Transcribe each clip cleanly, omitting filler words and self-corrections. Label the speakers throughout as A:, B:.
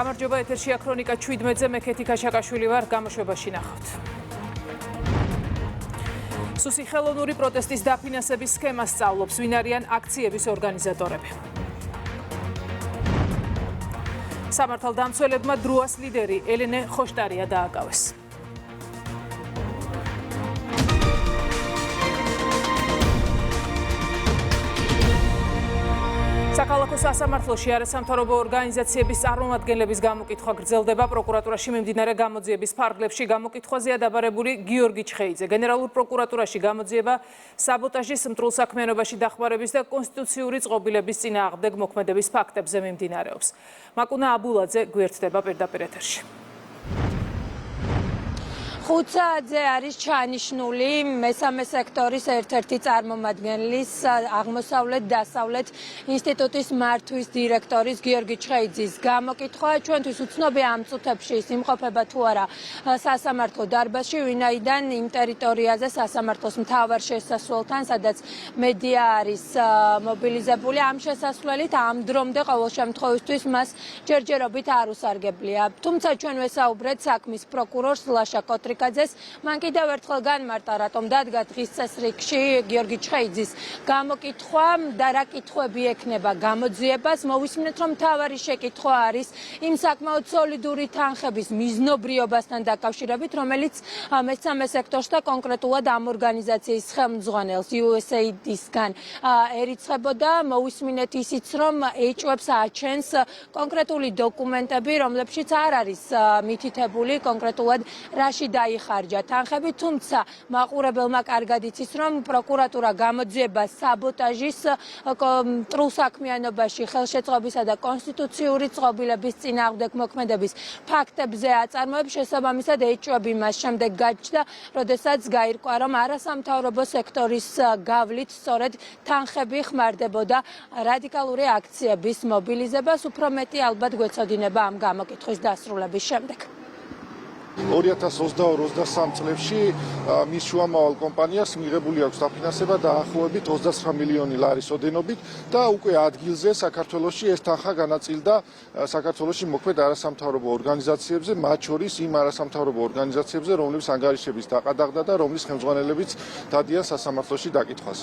A: გამარჯობა, ეთერშია ქრონიკა 17-ზე, მე ქეთი ქაშაკაშვილი ვარ, გამოშვებაში ნახავთ. სუსი ხელოვნური პროტესტის დაფინანსების სქემას სწავლობს, ვინ არიან აქციების ორგანიზატორები. სამართალდამცველებმა დროას ლიდერი ელენე ხოშტარია დააკავეს. საქალაქო სასამართლოში არასამთავრობო ორგანიზაციების წარმომადგენლების გამოკითხვა გრძელდება. პროკურატურაში მიმდინარე გამოძიების ფარგლებში გამოკითხვაზეა დაბარებული გიორგი ჩხეიძე. გენერალურ პროკურატურაში გამოძიება საბოტაჟის მტრულ საქმიანობაში დახმარების და კონსტიტუციური წყობილების წინააღმდეგ მოქმედების ფაქტებზე მიმდინარეობს. მაკუნა აბულაძე გვერდდება პირდაპირ ეთერში.
B: ხუთსაათზე არის ჩანიშნული მესამე სექტორის ერთ-ერთი წარმომადგენლის აღმოსავლეთ-დასავლეთ ინსტიტუტის მართვის დირექტორის გიორგი ჩხეიძის გამოკითხვა. ჩვენთვის უცნობია ამ წუთებში ის იმყოფება თუ არა სასამართლო დარბაზში, ვინაიდან იმ ტერიტორიაზე სასამართლოს მთავარ შესასვლელთან, სადაც მედია არის მობილიზებული, ამ შესასვლელით ამ დრომდე ყოველ შემთხვევისთვის მას ჯერჯერობით არ უსარგებლია. თუმცა ჩვენ ვესაუბრეთ საქმის პროკურორს ლაშა კოტრიკაძეს, მან კიდევ ერთხელ განმარტა, რატომ დადგა დღის წესრიგში გიორგი ჩხეიძის გამოკითხვა და რა კითხვები ექნება გამოძიებას. მოვისმინეთ, რომ მთავარი შეკითხვა არის იმ საკმაოდ სოლიდური თანხების მიზნობრიობასთან დაკავშირებით, რომელიც მესამე სექტორს და კონკრეტულად ამ ორგანიზაციის ხელმძღვანელს USAID-ისგან ერიცხებოდა. მოვისმინეთ ისიც, რომ ეჭვებს აჩენს კონკრეტული დოკუმენტები, რომლებშიც არ არის მითითებული კონკრეტულად რაში დაიხარჯა თანხები, თუმცა მაყურებელმა კარგად იცის, რომ პროკურატურა გამოძიებას საბოტაჟის მტრულ საქმიანობაში ხელშეწყობისა და კონსტიტუციური წყობილების წინააღმდეგ მოქმედების ფაქტებზე აწარმოებს. შესაბამისად ეჭვები მას შემდეგ გაჩნდა, როდესაც გაირკვა, რომ არასამთავრობო სექტორის გავლით სწორედ თანხები ხმარდებოდა რადიკალური აქციების მობილიზებას. უფრო მეტი ალბათ გვეცოდინება ამ გამოკითხვის დასრულების შემდეგ.
C: 2022-23 წლებში მის შუამავალ კომპანიას მიღებული აქვს დაფინანსება დაახლოებით 29 მილიონი ლარის ოდენობით და უკვე ადგილზე საქართველოში ეს თანხა განაწილდა საქართველოში მოქმედ არასამთავრობო ორგანიზაციებზე, მათ შორის იმ არასამთავრობო ორგანიზაციებზე, რომლებიც ანგარიშების დაყადაღდა და რომლის ხელმძღვანელებიც დადიან სასამართლოში დაკითხვას.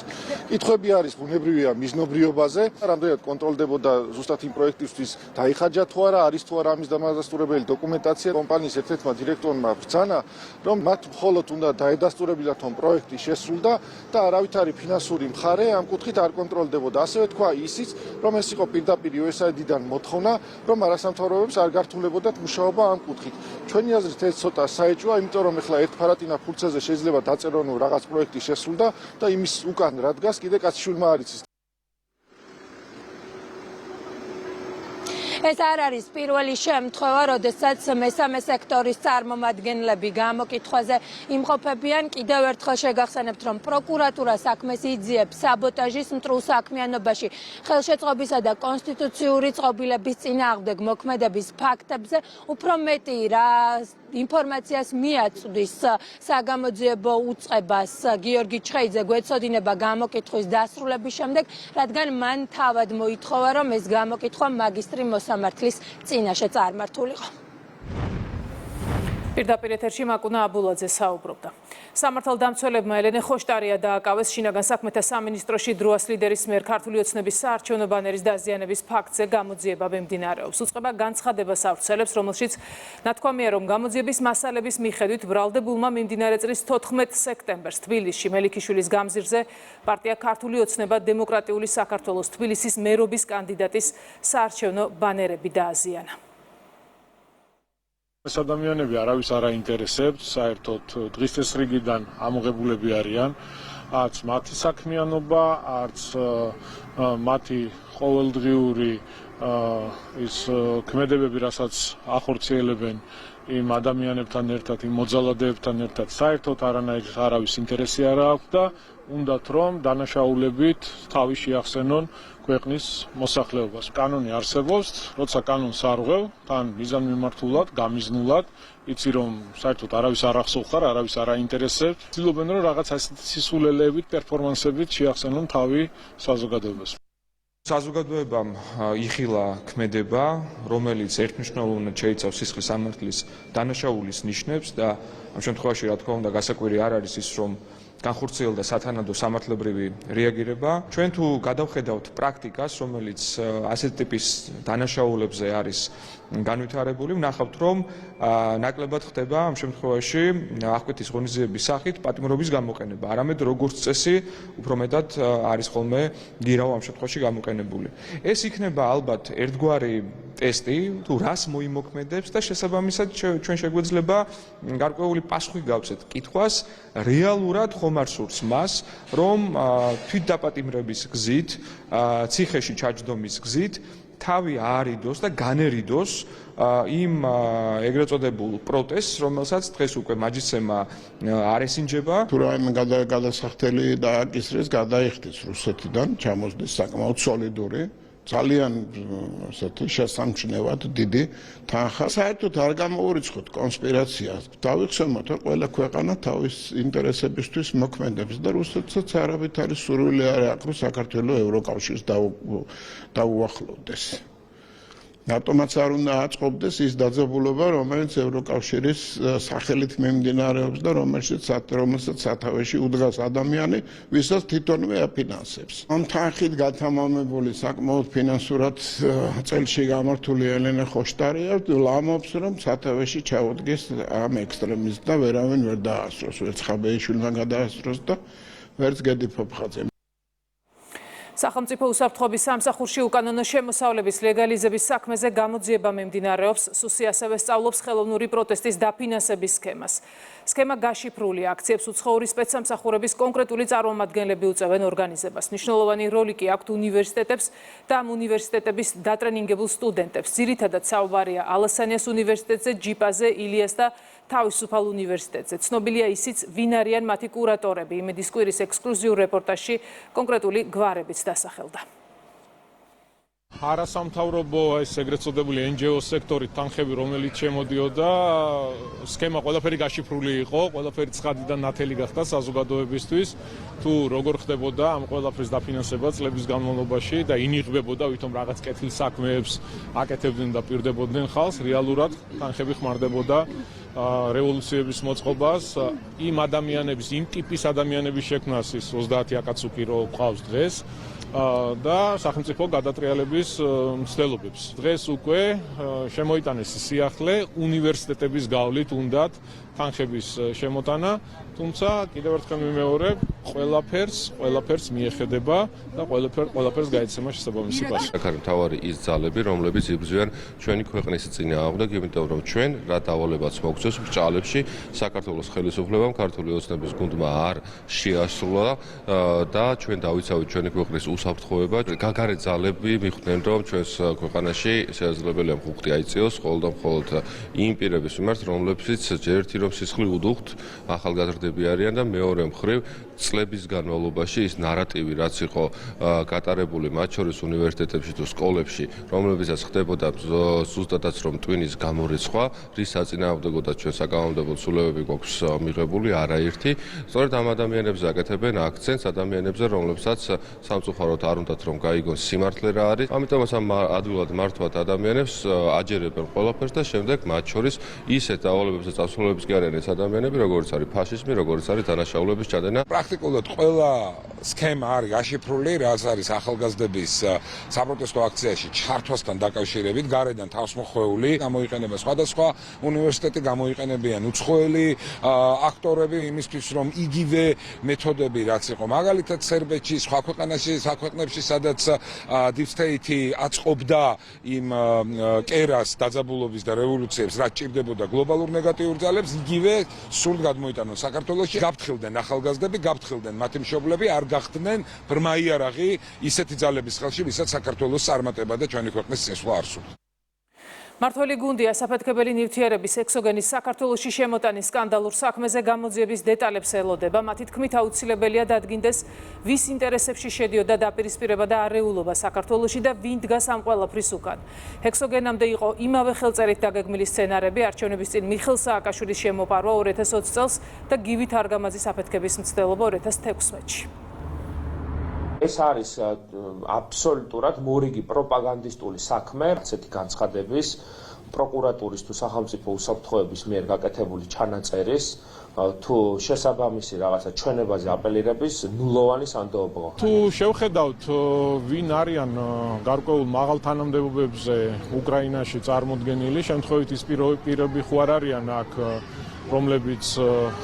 C: კითხვები არის ბუნებრივია მიზნობრიობაზე, რამდენად კონტროლდებოდა ზუსტად იმ პროექტისთვის დაიხარჯა თუ არა, არის თუ არა ამის დამადასტურებელი დოკუმენტაცია. კომპანიის ერთ-ერთმა დირექტორმა ბრძანა, რომ მათ მხოლოდ უნდა დაედასტურებინათ, რომ პროექტი შესრულდა და არავითარი ფინანსური მხარე ამ კუთხით არ კონტროლდებოდა. ასევე თქვა ისიც, რომ ეს იყო პირდაპირ USAID-დან მოთხოვნა, რომ არასამთავრობოებს არ გართულებოდათ მუშაობა ამ კუთხით. ჩვენი აზრით ეს ცოტა საეჭვია, იმიტომ რომ ეხლა ერთ ფარატინა ფურცელზე შეიძლება დაწერონ, რომ რაღაც პროექტი შესრულდა და იმის უკან რა დგას, კიდე კაცშვილმა არ იცის.
B: ეს არ არის პირველი შემთხვევა, როდესაც მესამე სექტორის წარმომადგენლები გამოკითხვაზე იმყოფებიან. კიდევ ერთხელ შეგახსენებთ, რომ პროკურატურა საქმეს იძიებს საბოტაჟის მტრულ საქმიანობაში ხელშეწყობისა და კონსტიტუციური წყობილების წინააღმდეგ მოქმედების ფაქტებზე. უფრო მეტი რა ინფორმაციას მიაწვდის საგამოძიებო უწყებას გიორგი ჩხეიძე გვეცოდინება გამოკითხვის დასრულების შემდეგ, რადგან მან თავად მოითხოვა, რომ ეს გამოკითხვა მაგისტრი მოსამართლის წინაშე წარმართულიყო.
A: პირდაპირ ეთერში მაკუნა აბულაძე საუბრობდა. სამართალდამცველებმა ელენე ხოშტარია დააკავეს შინაგან საქმეთა სამინისტროში დროას ლიდერის მიერ ქართული ოცნების საარჩევნო ბანერის დაზიანების ფაქტზე გამოძიება მიმდინარეობს. უწყება განცხადებას ავრცელებს, რომელშიც ნათქვამია, რომ გამოძიების მასალების მიხედვით ბრალდებულმა მიმდინარე წლის 14 სექტემბერს თბილისში მელიქიშვილის გამზირზე პარტია ქართული ოცნება დემოკრატიული საქართველოს თბილისის მერობის კანდიდატის საარჩევნო ბანერები დააზიანა.
D: ეს ადამიანები არავის არ აინტერესებს, საერთოდ დღის წესრიგიდან ამოღებულები არიან, არც მათი საქმიანობა, არც მათი ყოველდღიური ის ქმედებები, რასაც ახორციელებენ იმ ადამიანებთან ერთად, იმ მოძალადეებთან ერთად, საერთოდ არავის ინტერესი არ აქვს და უნდათ რომ დანაშაულებით თავი შეახსენონ ქვეყნის მოსახლეობას. კანონი არსებობს, როცა კანონს არ ღვევ, თან მიზანმიმართულად, გამიზნულად, იცი რომ საერთოდ არავის არ ახსოვხარ, არავის არ აინტერესებს, ცდილობენ რომ რაღაც ასეთი სისულელეებით, პერფორმანსებით შეახსენონ თავი საზოგადოებას.
E: საზოგადოებამ იხილა ქმედება, რომელიც ერთმნიშვნელოვნად შეიცავს სისხლის სამართლის დანაშაულის ნიშნებს და ამ შემთხვევაში რა თქმა უნდა გასაკვირი არ არის ის, რომ განხორციელდა სათანადო სამართლებრივი რეაგირება. ჩვენ თუ გადავხედავთ პრაქტიკას, რომელიც ასეთ ტიპის დანაშაულებზე არის განვითარებული, ვნახავთ, რომ ნაკლებად ხდება ამ შემთხვევაში აღკვეთის ღონისძიების სახით პატიმრობის გამოყენება. არამედ როგორც წესი, უფრო მეტად არის ხოლმე გირავ ამ შემთხვევაში გამოყენებული. ეს იქნება ალბათ ერთგვარი ტესტი, თუ რას მოიმოქმედებს და შესაბამისად ჩვენ შეგვეძლება გარკვეული პასუხი გავცეთ კითხვას, რეალურად ხომ არ სურს მას, რომ თვითდაპატიმრების გზით, ციხეში ჩაჯდომის გზით თავი აარიდოს და განერიდოს იმ ეგრეთ წოდებულ პროტესტს, რომელსაც დღეს უკვე მაჯისცემა არ ესინჯება.
F: თუ რაიმე გადასახდელი დააკისრეს, გადაიხდეს რუსეთიდან, ჩამოსდეს საკმაოდ სოლიდური, ძალიან ასეთი შესამჩნევად დიდი თანხა. საერთოდ არ გამოურიცხოთ კონსპირაციას. დავიხსენოთ, რომ ყველა ქვეყანა თავის ინტერესებისთვის მოქმედებს და რუსეთსაც არავით არის სურვილი არ აქვს საქართველოს ევროკავშირს დაუახლოვდეს. რატომაც არ უნდა აწყობდეს ის დაძაბულობა, რომელიც ევროკავშირის სახელით მიმდინარეობს და რომელსაც სათავეში უდგას ადამიანი, ვისაც თვითონვე აფინანსებს. ამ თანხით გათამამებული საკმაოდ ფინანსურად წელში გამართული ელენე ხოშტარიევ ლამობს, რომ სათავეში ჩაუდგეს ამ ექსტრემისტს და ვერავინ ვერ დაასწროს, ვერც ხაბეიშვილმა გადაასწროს და ვერც გედი ფოფხაძემ.
A: სახელმწიფო უსაფრთხოების სამსახურში უკანონო შემოსავლების ლეგალიზების საქმეზე გამოძიება მიმდინარეობს. სუსი ასევე სწავლობს ხელოვნური პროტესტის დაფინანსების სქემას. სქემა გაშიფრული აქციებს უცხოური სპეცსამსახურების კონკრეტული წარმომადგენლები უწევენ ორგანიზებას. მნიშვნელოვანი როლი კი აქვთ უნივერსიტეტებს და ამ უნივერსიტეტების დატრენინგებულ სტუდენტებს. ძირითადად საუბარია ალასანიას უნივერსიტეტზე, ჯიპაზე, ილიას და თავისუფალ უნივერსიტეტზე. ცნობილია ისიც, ვინ არიან მათი კურატორები. იმედის კვირის ექსკლუზიურ რეპორტაჟში კონკრეტული გვარებიც დასახელდა.
D: არასამთავრობო ეს ეგრეთ წოდებული NGO სექტორი თანხები, რომელიც შემოდიოდა, სქემა ყველაფერი გაშიფრული იყო, ყველაფერი ცხადი და ნათელი გახდა საზოგადოებისთვის. თუ როგორ ხდებოდა ამ ყველაფრის დაფინანსება წლების განმავლობაში და ინიღბებოდა ვითომ რაღაც კეთილ საქმეებს აკეთებდნენ და პირდებოდნენ ხალხს, რეალურად თანხები ხმარდებოდა რევოლუციების მოწყობას, იმ ადამიანების, იმ ტიპის ადამიანების შექმნას ის 30 აკაცუკი რო ყავს დღეს და სახელმწიფო გადატრიალების მცდელობებს. დღეს უკვე შემოიტანეს სიახლე უნივერსიტეტების გავლით უნდათ თანხების შემოტანა, თუმცა კიდევ ერთხელ მიმეორებ, ყველაფერს მიეხედება და ყველაფერს გაეცემა შესაბამისი პასუხი.
G: აქ არის მთავარი ის ძალები, რომლებიც იბრძვიან ჩვენი ქვეყნის წინააღმდეგ, იმიტომ რომ ჩვენ რა დავალებაც მოგწევს ბჭყალებში, საქართველოს ხელისუფლებამ, ქართული ოცნების გუნდმა არ შეასრულა და ჩვენ დავიცავით ჩვენი ქვეყნის უსაფრთხოება. გაგარე ძალები მიხვდნენ, რომ ჩვენს ქვეყანაში შესაძლებელია მხუხტი აიწიოს მხოლოდ და მხოლოდ იმ პირების მიმართ, რომლებიც ჯერ ერთი რომ სისხლი უდუხთ, ახალგაზრდები არიან და მეორე მხრივ წლების განმავლობაში ის ნარატივი, რაც იყო გატარებული მათ შორის უნივერსიტეტებში თუ სკოლებში, რომლებიცაც ხდებოდა ზუსტადაც რომ ტვინის გამორიცხვა, რის საწინააღმდეგოდაც ჩვენ საკანონმდებლო ცვლილებები გვაქვს მიღებული არაერთი. სწორედ ამ ადამიანებზე აკეთებენ აქცენტს, ადამიანებზე, რომლებსაც სამწუხაროდ არ უნდათ რომ გაიგონ სიმართლე რა არის. ამიტომაც ამ ადვილად მართვად ადამიანებს აჯერებენ ყველაფერს და შემდეგ მათ შორის ისეთ დავალებებს და წასვლებებს კი არიან ეს ადამიანები, როგორც არის ფაშიზმი, როგორც არის დანაშაულების ჩადენა.
H: პრაქტიკულად ყველა სქემა არის გაშიფრული, რაც არის ახალგაზრდების საპროტესტო აქციაში ჩართვასთან დაკავშირებით, გარედან თავსმოხვეული, გამოიყენება სხვადასხვა უნივერსიტეტი, გამოიყენებიან უცხოელი აქტორები იმისთვის, რომ იგივე მეთოდები, რაც იყო მაგალითად სერბეთში, სხვა ქვეყნებში, სადაც deep state-ი აწყობდა იმ კერას დაძაბულობის და რევოლუციებს, რაც ჭირდებოდა გლობალურ ნეგატიურ ძალებს, იგივე სრულად გადმოიტანონ საქართველოში, გაფრთხილდნენ ახალგაზრდები, გაფრთხილდნენ მათი მშობლები, არ გახდნენ ბრმა იარაღი ისეთი ძალების ხელში, ვისაც საქართველოს წარმატება და ჩვენი ქვეყნის წინსვლა არ სურს.
A: მართველი გუნდია საფეთქებელი ნივთიერების ექსოგენის საქართველოში შემოტანის სკანდალურ საქმეზე გამოძიების დეტალებს ელოდება. მათი თქმით აუცილებელია დადგინდეს, ვის ინტერესებში შედიოდა დაპირისპირება და არეულობა საქართველოში და ვინ დგას ამ ყველაფრის უკან. ექსოგენამდე იყო იმავე ხელწერით დაგეგმილი სცენარები, არჩევნების წინ მიხეილ სააკაშვილის შემოპარვა 2020 წელს და გივით არგამაძის აფეთქების მცდელობა 2016-ში.
I: ეს არის აბსოლუტურად მორიგი პროპაგანდისტული საქმე, ასეთი განცხადების პროკურატურის თუ სახელმწიფო უსაფრთხოების მიერ გაკეთებული ჩანაწერის თუ შესაბამისი რაღაცა ჩვენებაზე აპელირების ნულოვანი სანდოობა.
D: თუ შევხედავთ ვინ არიან გარკვეულ მაღალ თანამდებობებზე უკრაინაში წარმოდგენილი, შემთხვევით ის პირები ხო არ არიან აქ, რომლებიც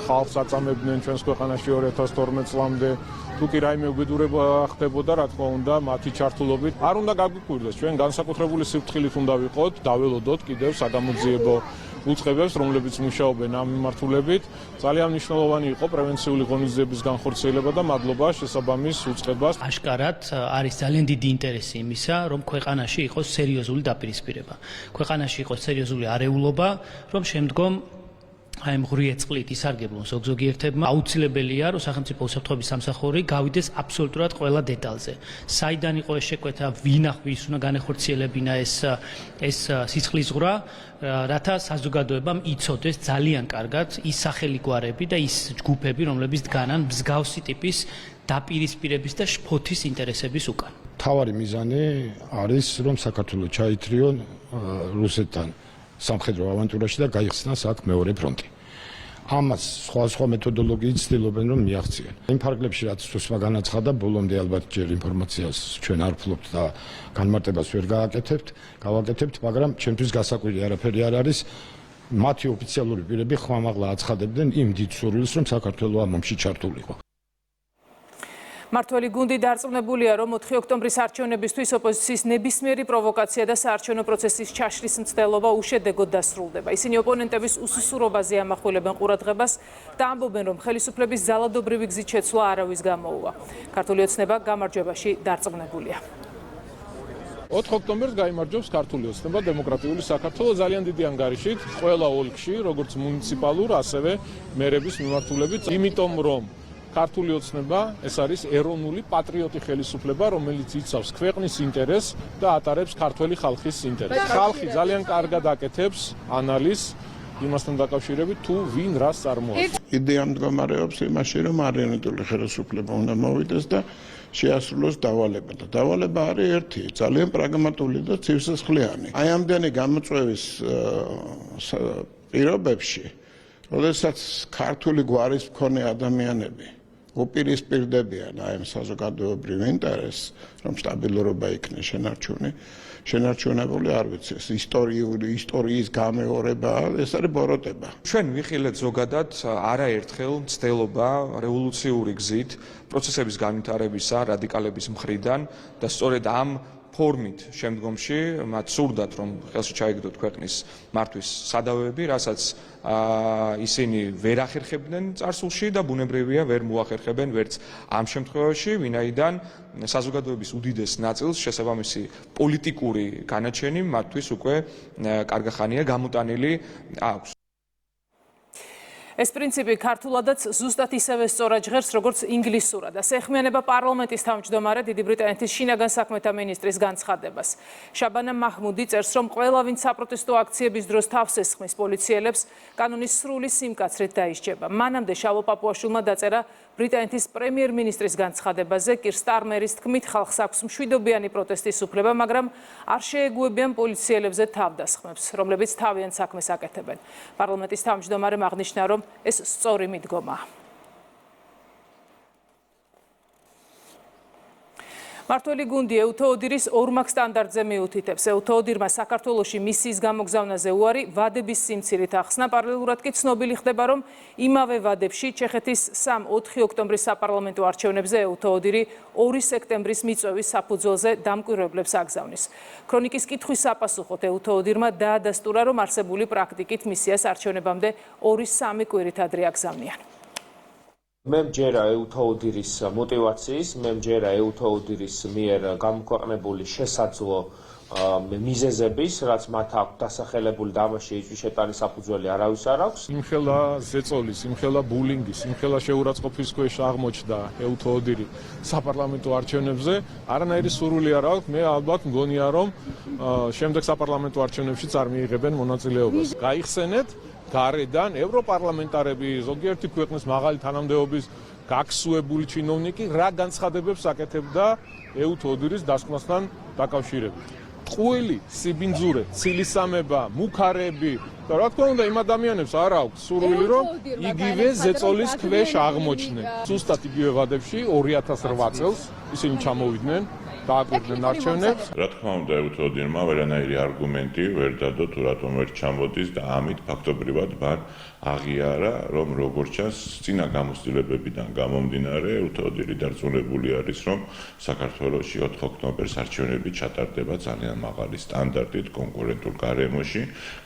D: ხალხს აწამებდნენ ჩვენს ქვეყანაში 2012 წლამდე, თუ კი რაიმე უბედურება ხდებოდა, რა თქმა უნდა, მათი ჩართულობით არ უნდა გაგვიკვირდეს. ჩვენ განსაკუთრებული სიფრთხილით უნდა ვიყოთ, დაველოდოთ კიდევ საგამოძიებო უწყებებს, რომლებიც მუშაობენ ამ მიმართულებით. ძალიან მნიშვნელოვანი იყო პრევენციული ღონისძიების განხორციელება და მადლობა შესაბამის უწყებას.
J: აშკარად არის ძალიან დიდი ინტერესი იმისა, რომ ქვეყანაში იყოს სერიოზული დაპირისპირება. ქვეყანაში იყოს სერიოზული არეულობა, რომ შემდგომ აი მღრიე წყლით ისარგებლონ ზოგიერთებმა, აუცილებელია, რომ სახელმწიფო უსაფრთხოების სამსახური გავიდეს აბსოლუტურად ყველა დეტალზე. საიდან იყო ეს შეკვეთა, ვის უნდა განეხორციელებინა ეს სისხლისღვრა, რათა საზოგადოებამ იცოდეს ძალიან კარგად ის სახელი გვარები და ის ჯგუფები, რომლებიც დგანან მსგავსი ტიპის დაპირისპირების და შფოთის ინტერესების უკან.
K: მთავარი მიზანი არის, რომ საქართველო ჩაითრიონ რუსეთთან სამხედრო ავანტურაში და გაიხსნას აქ მეორე ფრონტი. ამას სხვა მეთოდოლოგიით ცდილობენ რომ მიაღწიონ. იმ ფარგლებში რაც რუსმა განაცხადა, ბოლომდე ალბათ ჯერ ინფორმაციას ჩვენ არ ვფლობთ და განმარტებას ვერ გავაკეთებთ, მაგრამ ჩემთვის გასაკვირი არაფერი არ არის. მათი ოფიციალური პირები ხმამაღლა აცხადებდნენ იმ დიდ სურვილს, რომ საქართველო ამ ომში ჩართულიყო.
A: მართველი გუნდი დარწმუნებულია, რომ 4 ოქტომბრის არჩევნებისთვის ოპოზიციის ნებისმიერი პროვოკაცია და საარჩევნო პროცესის ჩაშლის მცდელობა უშედეგოდ დასრულდება. ისინი ოპონენტების უსუსურობაზე ამახვილებენ ყურადღებას და ამბობენ, რომ ხელისუფლების ძალადობრივი გზით შეცვლა არავის გამოუვა. ქართული ოცნება გამარჯვებაში დარწმუნებულია.
D: 4 ოქტომბერს გაიმარჯვებს ქართული ოცნება დემოკრატიული საქართველო ძალიან დიდი ანგარიშით, ყველა ოლქში, როგორც მუნიციპალურ, ასევე მერების მიმართულებით, იმიტომ რომ ქართული ოცნება ეს არის ეროვნული პატრიოტი ხელისუფლება, რომელიც იცავს ქვეყნის ინტერესს და ატარებს ქართველი ხალხის ინტერესს. ხალხი ძალიან კარგად აკეთებს ანალიზს იმასთან დაკავშირებით, თუ ვინ რას წარმოადგენს.
F: იდეა მდგომარეობს იმაში, რომ არიანტული ხელისუფლება უნდა მოვიდეს და შეასრულოს დავალება და დავალება არის ერთი, ძალიან პრაგმატული და ცივსისხლიანი. აი ამდენი გამოწვევის პირობებში, როდესაც ქართული გვარის მქონე ადამიანები უპირისპირდებიან აი ამ საზოგადოებრივ ინტერესს, რომ სტაბილურობა იქნეს შენარჩუნებული, არ ვიცი, ისტორიის გამეორება, ეს არის ბოროტება.
E: ჩვენ ვიხილეთ ზოგადად არაერთხელ მცდელობა რევოლუციური გზით პროცესების განვითარებისა რადიკალების მხრიდან და სწორედ ამ ფორმით შემდგომში მათ სურდათ, რომ ხელში ჩაიგდოთ ქვეყნის მართვის სადავეები, რასაც ისინი ვერ ახერხებდნენ წარსულში და ბუნებრივია ვერ მოახერხებენ ვერც ამ შემთხვევაში, ვინაიდან საზოგადოების უდიდეს ნაწილს შესაბამისი პოლიტიკური განაჩენი მათთვის უკვე კარგახანია გამოტანილი აქვს.
A: ეს პრინციპი ქართულადაც ზუსტად ისევე სწორად ჟღერს, როგორც ინგლისურად. ეხმიანება პარლამენტის თავმჯდომარე დიდი ბრიტანეთის შინაგან საქმეთა მინისტრის განცხადებას. შაბანა მაჰმუდი წერს, რომ ყველა, ვინც საპროტესტო აქციების დროს თავს ესხმის პოლიციელებს, კანონის სრული სიმკაცრით დაისჯება. მანამდე შალო პაპუაშვილმა დაწერა ბრიტანეთის პრემიერ-მინისტრის განცხადებაზე, კირ სტარმერის თქმით, ხალხს აქვს მშვიდობიანი პროტესტის უფლება, მაგრამ არ შეეგუებიან პოლიციელებზე თავდასხმებს, რომლებიც თავიანთ საქმეს აკეთებენ. პარლამენტის თავმჯდომარემ აღნიშნა, რომ ეს სწორი მიდგომაა. მართველი გუნდი ეუთოოდირის ორმაგ სტანდარტზე მიუთითებს. ეუთოოდირმა საქართველოში მისიის გამოგზავნაზე უარი ვადების სიმცირით ახსნა. პარალელურად კი ცნობილი ხდება, რომ იმავე ვადებში ჩეხეთის 3-4 ოქტომბრის საპარლამენტო არჩევნებზე ეუთოოდირი 2 სექტემბრის მიწვევის საფუძველზე დამკვირვებლებს აგზავნის. ქრონიკის კითხვის საპასუხოდ ეუთოოდირმა დაადასტურა, რომ არსებული პრაქტიკით მისიას არჩევნებამდე 2-3 კვირით ადრე აგზავნიან.
I: მე მჯერა ეუთოოდირის мотиваციის, მე მჯერა ეუთოოდირის მიერ გამოქვეყნებული შესაძლო მიზეზების, რაც მათ აქვს დასახელებული და ამაში ეჭვი შეტანის საფუძველი არავის არ აქვს.
D: იმხელა ზეწოლის, იმხელა ბულინგის, იმხელა შეურაცხყოფის ქვეშ აღმოჩნდა ეუთოოდირი საპარლამენტო არჩევნებზე, არანაირი სურვილი არ აქვს. მე ალბათ მგონია, რომ შემდეგ საპარლამენტო არჩევნებშიც არ მიიღებენ მონაწილეობას. გაიხსენეთ გარედან ევროპარლამენტარები, ზოგიერთი ქვეყნის მაღალი თანამდებობის გაქსუებული ჩინოვნიკი რა განცხადებებს აკეთებდა ეუთ ოდირის დასკვნასთან დაკავშირებით. ტყუილი, სიბინძურე, ცილისამება, მუქარები და რა თქმა უნდა იმ ადამიანებს არ აქვს სურვილი რომ იგივე ზეწოლის ქვეშ აღმოჩნდნენ. ზუსტად იგივე ვადებში 2008 წელს ისინი ჩამოვიდნენ დააკვირდნენ არჩევნებს.
L: რა თქმა უნდა, ევთოდირმა ვერანაირი არგუმენტი ვერ დადო თუ რატომ ვერ ჩამოდის და ამით ფაქტობრივად მან აღიარა, რომ როგორც ჩანს, წინა გამოცდილებებიდან გამომდინარე, ევთოდირი დარწმუნებული არის, რომ საქართველოში 4 ოქტომბერს არჩევნები ჩატარდება ძალიან მაღალი სტანდარტით, კონკურენტულ გარემოში,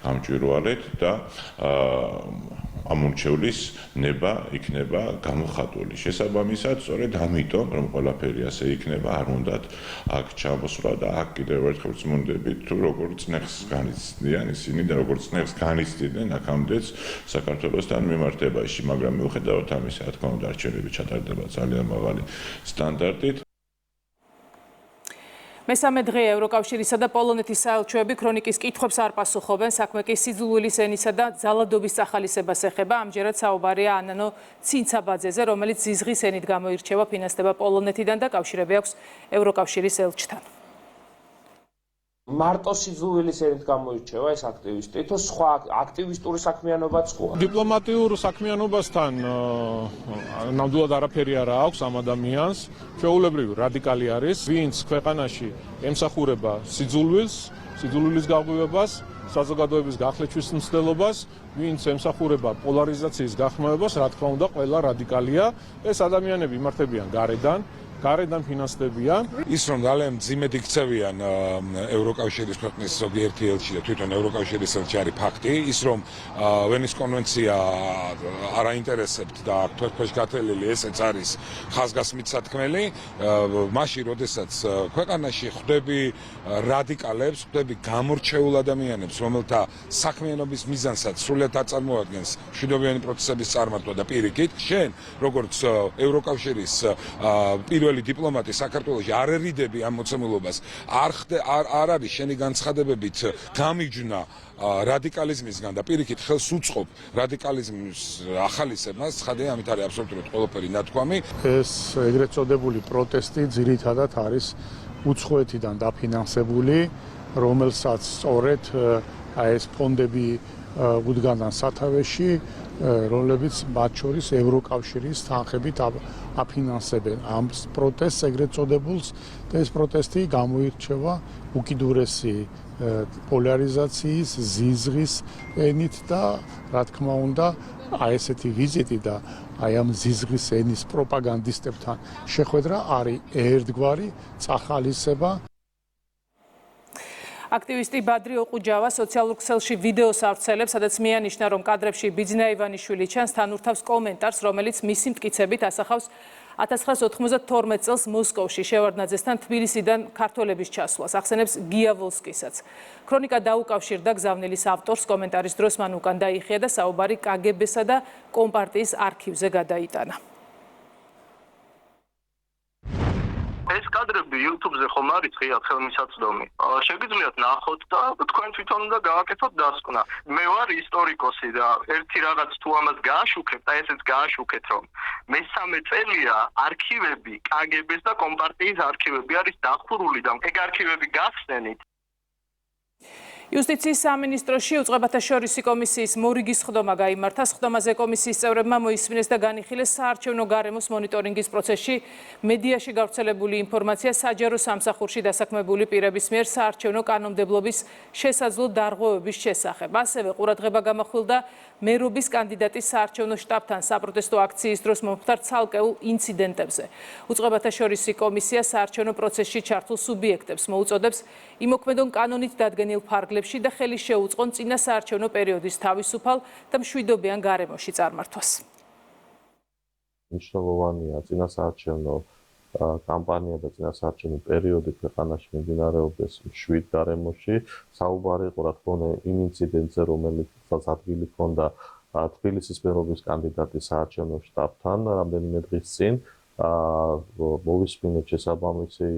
L: გამჭვირვალედ და ამორჩევლის ნება იქნება გამოხატული. შესაბამისად, სწორედ ამიტომ, რომ ყველაფერი ასე იქნება, არ უნდათ აქ ჩამოსვლა და აქ კიდევ ერთხელ ვწმუნდებით, თუ როგორ წნეხს განიცდიან ისინი და როგორ წნეხს განიცდიდნენ აქამდეც საქართველოსთან მიმართებაში, მაგრამ მიუხედავად ამისა, რა თქმა უნდა, არჩევნები ჩატარდება ძალიან მაღალი სტანდარტით.
A: მესამე დღეა ევროკავშირისა და პოლონეთის საელჩოები ქრონიკის კითხვებს არ პასუხობენ, საქმე კი სიძულვილის ენისა და ძალადობის სახალისებას ეხება. ამჯერად საუბარია ანანო ცინცაბაძეზე, რომელიც ზიზღის ენით გამოირჩევა, ფინანსდება პოლონეთიდან და კავშირები აქვს ევროკავშირის ელჩთან.
I: მარტო სიძულვილის ენით გამოირჩევა ეს აქტივისტი, თუ სხვა აქტივისტური საქმიანობაც ყოა.
D: დიპლომატიურ საქმიანობასთან ნამდვილად არაფერი არ აქვს ამ ადამიანს. ჩვეულებრივი რადიკალი არის, ვინც ქვეყანაში ემსახურება სიძულვილის გაღვივებას, საზოგადოების გახლეჩვის მცდელობას, ვინც ემსახურება პოლარიზაციის გახმოვებას, რა თქმა უნდა, ყველა რადიკალია. ეს ადამიანები იმართებიან გარედან ფინანსდებიან.
H: ის რომ ძალიან მძიმედ იქცევიან ევროკავშირის ქვეყნის ზოგიერთი ელჩი და თვითონ ევროკავშირის ელჩი არის ფაქტი. ის რომ ვენის კონვენცია არ აინტერესებთ და თვითონ გათელილი ესეც არის ხაზგასმით სათქმელი. მაშინ, როდესაც ქვეყანაში ხვდები რადიკალებს, ხვდები გამორჩეულ ადამიანებს, რომელთა საქმიანობის მიზანსაც სრულად აწარმოადგენს მშვიდობიანი პროცესების წარმართვა და პირიქით, შენ როგორც ევროკავშირის პირველი დიპლომატი საქართველოში არ ერიდები ამ მოცემულობას, არ არის შენი განცხადებებით გამიჯვნა რადიკალიზმისგან და პირიქით ხელს უწყობ რადიკალიზმის ახალისებას, ცხადია, ამით არის აბსოლუტურად ყველაფერი ნათქვამი.
K: ეს ეგრეთ წოდებული პროტესტი ძირითადად არის უცხოეთიდან დაფინანსებული, რომელსაც სწორედ ეს ფონდები უდგანან სათავეში, რომლებიც მათ შორის ევროკავშირის თანხებით აფინანსებენ ამ პროტესტს ეგრეთ წოდებულს და ეს პროტესტი გამოირჩევა უკიდურესი პოლარიზაციის, ზიზღის ენით და რა თქმა უნდა, ესეთი ვიზიტი და ამ ზიზღის ენის პროპაგანდისტებთან შეხვედრა არის ერთგვარი წახალისება.
A: აქტივისტი ბადრი ოყუჯავა სოციალურ ქსელში ვიდეოს ავრცელებს, სადაც მიანიშნა, რომ კადრებში ბიძინა ივანიშვილი ჩანს, თან ურთავს კომენტარს, რომელიც მისი მტკიცებით ასახავს 1992 წელს მოსკოვში შევარდნაძესთან თბილისიდან ქართველების ჩასვლას. ახსენებს გია ვოლსკისაც. ქრონიკა დაუკავშირდა გზავნილის ავტორს, კომენტარის დროს მან უკან დაიხია და საუბარი კგბ-სა და კომპარტიის არქივზე გადაიტანა.
M: ეს კადრები YouTube-ზე ხომ არის ღია ხელმისაწვდომი. შეგიძლიათ ნახოთ და თქვენ თვითონ უნდა გააკეთოთ დასკვნა. მე ვარ ისტორიკოსი და ერთი რაღაც თუ ამას გააშუქებ და ესეც გააშუქეთ, რომ მესამე წელია არქივები, კგბ-ს და კომპარტიის არქივები არის დახურული და ეგ არქივები გახსნენით.
A: იუსტიციის სამინისტროში უწყებათა შორისი კომისიის მორიგის ხდომა გაიმართა. ხდომაზე კომისიის წევრებმა მოისმინეს და განიხილეს საარჩევნო გარემოს მონიტორინგის პროცესში მედიაში გავრცელებული ინფორმაცია საჯარო სამსახურში დასაქმებული პირების მიერ საარჩევნო კანონმდებლობის შესაძლო დარღვევების შესახებ. ასევე ყურადღება გამახვილდა მერობის კანდიდატის საარჩევნო შტაბთან საპროტესტო აქციის დროს მომხდარ ცალკეულ ინციდენტებზე. უწყებათა შორისი კომისია საარჩევნო პროცესში ჩართულ სუბიექტებს მოუწოდებს იმოქმედონ კანონით დადგენილ ფარგლებში და ხელი შეუწყონ წინა საარჩევნო პერიოდის თავისუფალ და მშვიდობიან გარემოში წარმართვას.
N: მნიშვნელოვანია წინასაარჩევნო კამპანია და წინასაარჩევნო პერიოდი ქვეყანაში მიმდინარეობდეს მშვიდ გარემოში. საუბარი იყო რა თქმა უნდა იმ ინციდენტზე, რომელიც ადგილი ჰქონდა თბილისის მერობის კანდიდატის საარჩევნო შტაბთან რამდენიმე დღის წინ. მოვისმინეთ შესაბამისი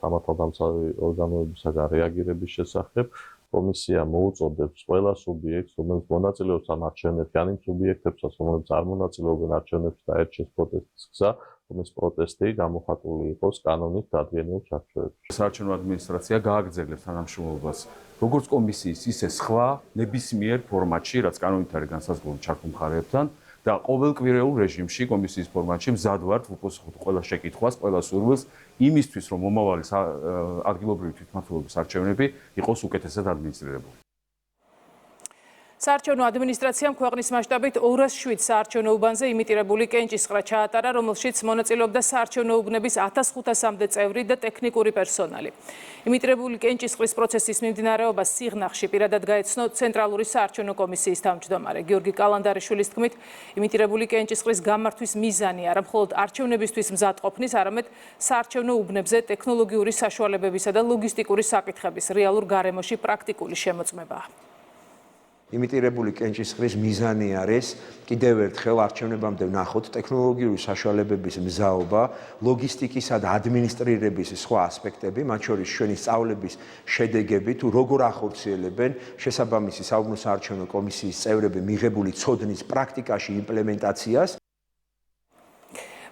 N: სამართალდამცავი ორგანოებისაგან რეაგირების შესახებ. კომისია მოუწოდებს ყველა სუბიექტს, რომელიც მონაწილეობს ამ არჩევნებში, ან იმ სუბიექტებსაც, რომლებიც არ მონაწილეობენ არჩევნებში და ერჩეს პროტესტის გზა, რომ ეს პროტესტი გამოხატული იყოს კანონით დადგენილ ჩარჩოებში.
O: საარჩევნო ადმინისტრაცია გააგრძელებს თანამშრომლობას როგორც კომისიის, ისე სხვა ნებისმიერ ფორმატში, რაც კანონით არის განსაზღვრული ჩართულ მხარეებთან და ყოველკვირეულ რეჟიმში კომისიის ფორმატში მზად ვართ უპასუხოთ ყველა შეკითხვას, ყველა სურვილს იმისთვის, რომ მომავალი ადგილობრივი თვითმმართველობის არჩევნები იყოს უკეთესად ადმინისტრირებული.
A: საარჩევნო ადმინისტრაციამ ქვეყნის მასშტაბით 207 საარჩევნო უბანზე იმიტირებული კენჭისყრა ჩაატარა, რომელშიც მონაწილეობდა საარჩევნო უბნების 1500-მდე წევრი და ტექნიკური პერსონალი. იმიტირებული კენჭისყრის პროცესის მიმდინარეობას სიღნაღში პირადად გაეცნო ცენტრალური საარჩევნო კომისიის თავმჯდომარე გიორგი კალანდარიშვილის თქმით, იმიტირებული კენჭისყრის გამართვის მიზანი არა მხოლოდ არჩევნებისთვის მზადყოფნის, არამედ საარჩევნო უბნებზე ტექნოლოგიური საშუალებებისა და ლოგისტიკური საკითხების რეალურ გარემოში პრაქტიკული შემოწმებაა.
P: იმიტირებული კენჭისყრის მიზანი არის კიდევ ერთხელ არჩევნებამდე ვნახოთ ტექნოლოგიური საშუალებების მზაობა, ლოგისტიკისა და ადმინისტრირების სხვა ასპექტები, მათ შორის ჩვენი სწავლების შედეგები თუ როგორ ახორციელებენ შესაბამისი საუბნო საარჩევნო კომისიის წევრები მიღებული ცოდნის პრაქტიკაში იმპლემენტაციას.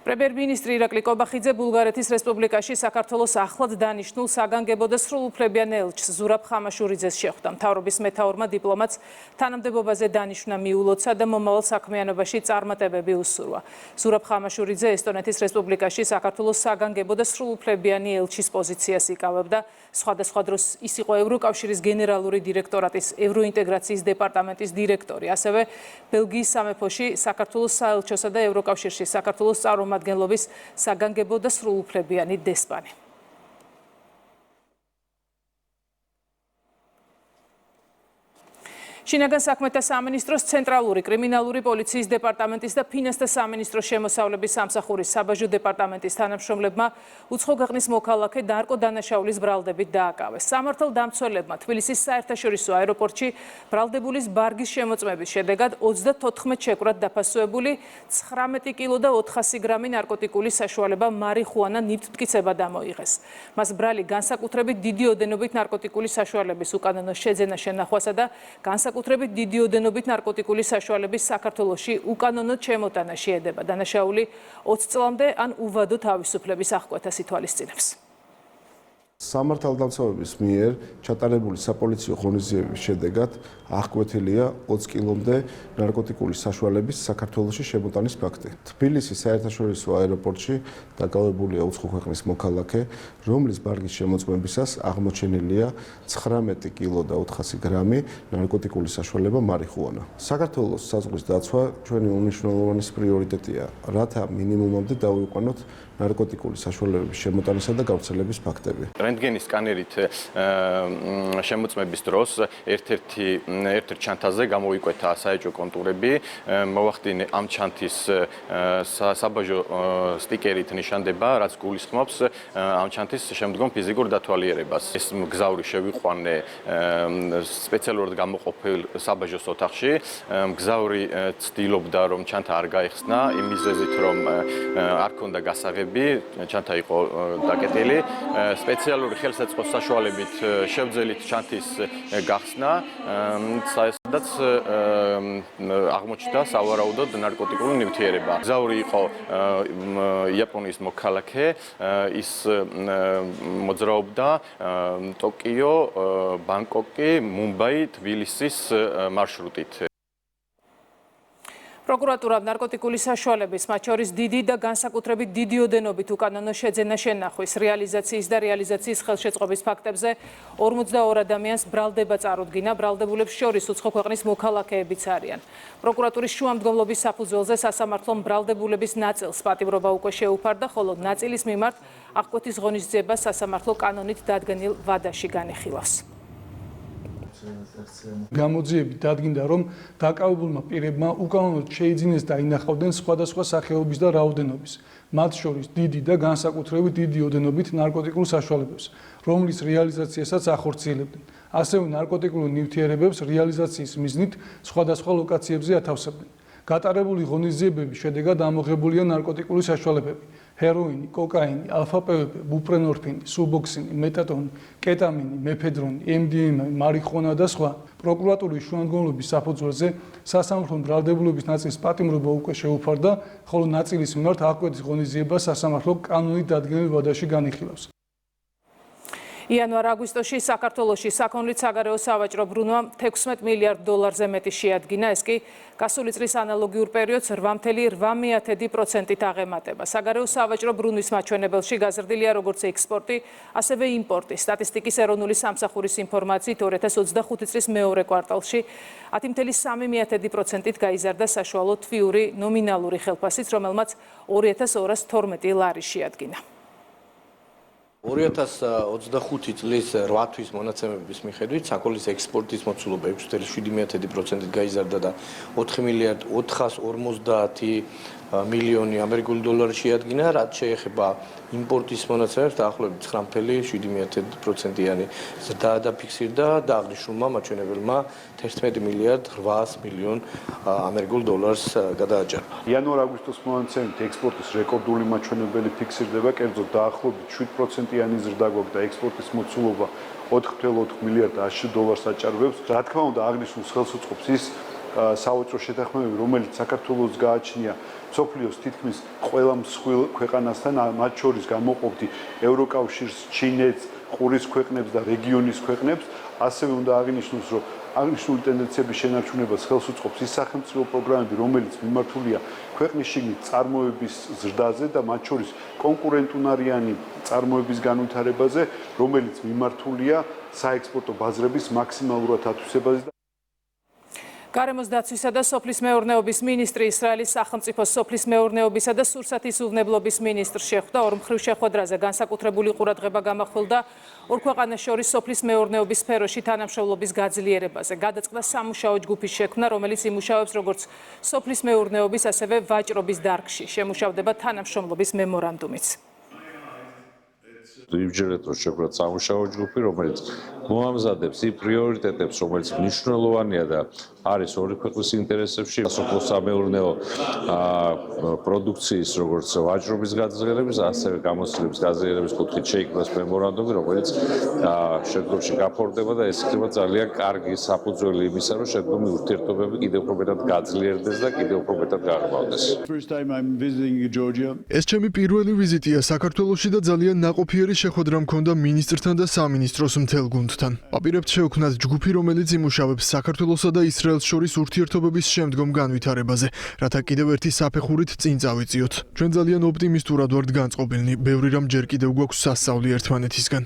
A: პრემიერ-მინისტრი ირაკლი კობახიძე ბულგარეთის რესპუბლიკაში საქართველოს ახლად დანიშნულ საგანგებო და სრულუფლებიან ელჩს ზურაბ ხამაშურიძეს შეხვდა. მთავრობის მეთაურმა დიპლომატს თანამდებობაზე დანიშვნა მიულოცა და მომავალ საქმიანობაში წარმატებები უსურვა. ზურაბ ხამაშურიძე ესტონეთის რესპუბლიკაში საქართველოს საგანგებო და სრულუფლებიანი ელჩის პოზიციას იკავებდა. სხვადასხვა დროს ის იყო ევროკავშირის გენერალური დირექტორატის ევროინტეგრაციის დეპარტამენტის დირექტორი, ასევე ბელგიის სამეფოში საქართველოს საელჩოსა და ევროკავშირში საქართველოს წარმომადგენლობის საგანგებო და სრულუფლებიანი დესპანი. შინაგან საქმეთა სამინისტროს ცენტრალური კრიმინალური პოლიციის დეპარტამენტის და ფინანსთა სამინისტროს შემოსავლების სამსახურის საბაჟო დეპარტამენტის თანამშრომლებმა უცხო ქვეყნის მოქალაქე ნარკოდანაშაულის ბრალდებით დააკავეს. სამართალდამცველებმა თბილისის საერთაშორისო აეროპორტში ბრალდებულის ბარგის შემოწმების შედეგად 34 შეკვრად დაფასუებული 19 კილო და 400 გრამი ნარკოტიკული საშუალება მარიხუანა ნივთმტკიცებად ამოიღეს. მას ბრალი განსაკუთრებით დიდი ოდენობით ნარკოტიკული საშუალების უკანონო შეძენა შენახვასა და განსაკუთრებით დიდი ოდენობით ნარკოტიკული საშუალების საქართველოში უკანონო ჩემოტანა შეედება. დანაშაული 20 წლამდე ან უვადო თავისუფლების აღკვეთას ითვალისწინებს.
Q: სამართალდამცავების მიერ ჩატარებული საპოლიციო ღონისძიების შედეგად აღკვეთილია 20 კილომდე ნარკოტიკული საშუალების საქართველოში შემოტანის ფაქტი. თბილისის საერთაშორისო აეროპორტში დაკავებულია უცხო ქვეყნის მოქალაქე, რომლის ბარგის შემოწმებისას აღმოჩენილია 19 კილო და 400 გრამი ნარკოტიკული საშუალება მარიხუანა. საქართველოს საზღვრის დაცვა ჩვენი უმნიშვნელოვანესი პრიორიტეტია, რათა მინიმუმამდე დავიყვანოთ ნარკოტიკული საშუალებების შემოტანისა და გავრცელების ფაქტები.
R: რენტგენის სკანერით შემოწმების დროს ერთ-ერთ ჩანთაზე გამოვიკვეთა საეჭვო კონტურები, მოვახდინე ამ ჩანთის საბაჟო სტიკერით ნიშანდება, რაც გულისხმობს ამ ჩანთის შემდგომ ფიზიკურ დათვალიერებას. ეს მგზავრი შევიყვანე სპეციალურად გამოყოფილ საბაჟოს ოთახში. მგზავრი ცდილობდა, რომ ჩანთა არ გაეხსნა, იმ მიზეზით, რომ არ ჰქონდა გასაღები, ჩანთა იყო დაკეტილი. სპეციალური ხელსაწყო საშუალებით შევძელით ჩანთის გახსნა, სადაც აღმოჩნდა სავარაუდოდ ნარკოტიკული ნივთიერება. მგზავრი იყო იაპონიის მოქალაქე, ის მოძრაობდა ტოკიო, ბანგკოკი, მუმბაი, თბილისის მარშრუტით.
A: პროკურატურამ ნარკოტიკული საშუალების, მათ შორის დიდი და განსაკუთრებით დიდი ოდენობით უკანონო შეძენა შენახვის, რეალიზაციის და რეალიზაციის ხელშეწყობის ფაქტებზე 42 ადამიანს ბრალდება წარუდგინა, ბრალდებულებს შორის უცხო ქვეყნის მოქალაქეებიც არიან. პროკურატურის შუამდგომლობის საფუძველზე სასამართლომ ბრალდებულების ნაწილს პატიმრობა უკვე შეუფარდა, ხოლო ნაწილის მიმართ აღკვეთის ღონისძიებას სასამართლო კანონით დადგენილ ვადაში განიხილავს.
S: გამოძიებით დადგინდა, რომ დაკავებულმა პირებმა უკანონოდ შეიძინეს და ინახავდნენ სხვადასხვა სახეობის და რაოდენობის, მათ შორის დიდი და განსაკუთრებით დიდი ოდენობით ნარკოტიკულ საშუალებებს, რომლის რეალიზაციასაც ახორციელებდნენ. ასევე ნარკოტიკულ ნივთიერებებს რეალიზაციის მიზნით სხვადასხვა ლოკაციებზე ათავსებდნენ. გატარებული ღონისძიებების შედეგად ამოღებულია ნარკოტიკული საშუალებები, ჰეროინი, კოკაინი, ალფა-პევები, ბუპრენორფინი, სუბოქსინი, მეტადონი, კეტამინი, მეფედრონი, MDMA, მარიხუანა და სხვა პროკურატურის შუამდგომლობის საფუძველზე სასამართლო ბრალდებულების ნაწილის პატიმრობა უკვე შეუფარდა, ხოლო ნაწილის მიმართ აღკვეთის ღონისძიება სასამართლო კანონით დადგენილ ვადაში განიხილავს.
A: იანვარ-აგვისტოში საქართველოში საქონლით საგარეო სავაჭრო ბრუნვა $16 მილიარდ მეტი შეადგინა, ეს კი გასული წლის ანალოგიურ პერიოდს 8.8%-ით აღემატება. საგარეო სავაჭრო ბრუნვის მაჩვენებელში გაზრდილია როგორც ექსპორტი, ასევე იმპორტი. სტატისტიკის ეროვნული სამსახურის ინფორმაციით 2025 წლის მეორე კვარტალში 10.3%-ით გაიზარდა საშუალო თვიური ნომინალური ხელფასიც, რომელმაც 2212 ლარი შეადგინა.
T: 2025 წლის 8 თვის მონაცემების მიხედვით საქონლის ექსპორტის მოცულობა 6.7%-ით გაიზარდა და 4 მილიარდ 450 მილიონი ამერიკული დოლარი შეადგინა, რაც შეეხება იმპორტის მონაცემებს დაახლოებით 9.7%-იანი ზრდა დაფიქსირდა და აღნიშნულმა მაჩვენებელმა 11 მილიარდ 800 მილიონ ამერიკულ დოლარს გადააჭარბა.
U: იანვარ-აგვისტოს მონაცემებით ექსპორტის რეკორდული მაჩვენებელი ფიქსირდება, კერძოდ დაახლოებით 7%-იანი ზრდა გვაქვს და ექსპორტის მოცულობა 4.4 მილიარდ 100 დოლარს აჭარბებს. რა თქმა უნდა, აღნიშნულს ხელს უწყობს ის სავაჭრო შეთანხმებები, რომელიც საქართველოს გააჩნია მსოფლიოს თითქმის ყველა მსხვილ ქვეყანასთან, მათ შორის გამოყოფდი ევროკავშირს, ჩინეთს, ყურის ქვეყნებს და რეგიონის ქვეყნებს. ასევე უნდა აღინიშნოს, რომ აღნიშნული ტენდენციების შენარჩუნებას ხელს უწყობს ის სახელმწიფო პროგრამები, რომელიც მიმართულია ქვეყნის შიგნით წარმოების ზრდაზე და მათ შორის კონკურენტუნარიანი წარმოების განვითარებაზე, რომელიც მიმართულია საექსპორტო ბაზრების მაქსიმალურად ათვისებაზე.
A: გარემოს დაცვისა და სოფლის მეურნეობის მინისტრი ისრაელის სახელმწიფო სოფლის მეურნეობისა და სურსათის უვნებლობის მინისტრს შეხვდა. ორმხრივ შეხვედრაზე განსაკუთრებული ყურადღება გამახვილდა ორ ქვეყანას შორის სოფლის მეურნეობის სფეროში თანამშრომლობის გაძლიერებაზე. გადაწყდა სამუშაო ჯგუფის შექმნა, რომელიც იმუშავებს როგორც სოფლის მეურნეობის, ასევე ვაჭრობის დარგში. შემუშავდება თანამშრომლობის მემორანდუმიც.
V: იმჯერად რომ შეგვიძლია სამუშაო ჯგუფი, რომელიც მოამზადებს იმ პრიორიტეტებს, რომელიც მნიშვნელოვანია და არის ორი ქვეყნის ინტერესებში, სასოფლო-სამეურნეო პროდუქციის, როგორც ვაჭრობის გაძლიერების, ასევე გამოცდილების გაძლიერების კუთხით შეიქმნას მემორანდუმი, რომელიც შემდგომში გაფორმდება და ეს იქნება ძალიან კარგი საფუძველი იმისა, რომ შემდგომი ურთიერთობები კიდევ უფრო მეტად გაძლიერდეს და კიდევ უფრო მეტად გაღრმავდეს.
W: ეს ჩემი პირველი ვიზიტია საქართველოში და ძალიან ნაყოფიერი შეხვედრა მქონდა მინისტრთან და სამინისტროს მთელ გუნდთან. ვაპირებთ შევქმნათ ჯგუფი, რომელიც იმუშავებს საქართველოსა და ისრაელს შორის ურთიერთობების შემდგომ განვითარებაზე, რათა კიდევ ერთი საფეხურით წინ წავიწიოთ. ჩვენ ძალიან ოპტიმისტურად ვართ განწყობილნი, ბევრი რამ ჯერ კიდევ გვაქვს სასწავლი ერთმანეთისგან.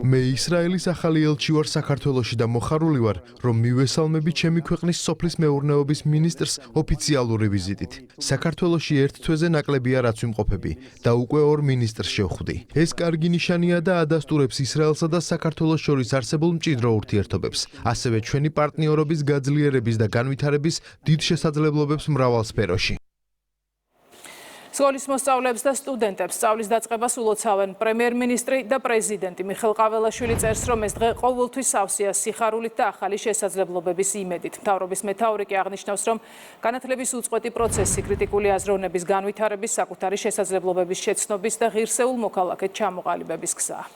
X: მე ისრაელის ახალი ელჩი ვარ საქართველოში და მოხარული ვარ, რომ მივესალმები ჩემი ქვეყნის სოფლის მეურნეობის მინისტრს ოფიციალური ვიზიტით. საქართველოში ერთ თვეზე ნაკლებია რაც ვიმყოფები და უკვე ორ მინისტრს შევხვდი. ეს კარგი ნიშანია და ადასტურებს ისრაელსა და საქართველოს შორის არსებულ მჭიდრო ურთიერთობებს. ასევე ჩვენი პარტნიორობის გაძლიერების და განვითარების დიდ შესაძლებლობებს მრავალ სფეროში.
A: სკოლის მოსწავლეებს და სტუდენტებს სწავლის დაწყებას ულოცავენ. პრემიერ-მინისტრი და პრეზიდენტი მიხეილ ყაველაშვილი წერს, რომ ეს დღე ყოველთვის სავსეა სიხარულით და ახალი შესაძლებლობების იმედით. მთავრობის მეთაური კი აღნიშნავს, რომ განათლების უწყვეტი პროცესი კრიტიკული აზროვნების განვითარების, საკუთარი შესაძლებლობების შეცნობის და ღირსეულ მოქალაქედ ჩამოყალიბების გზაა.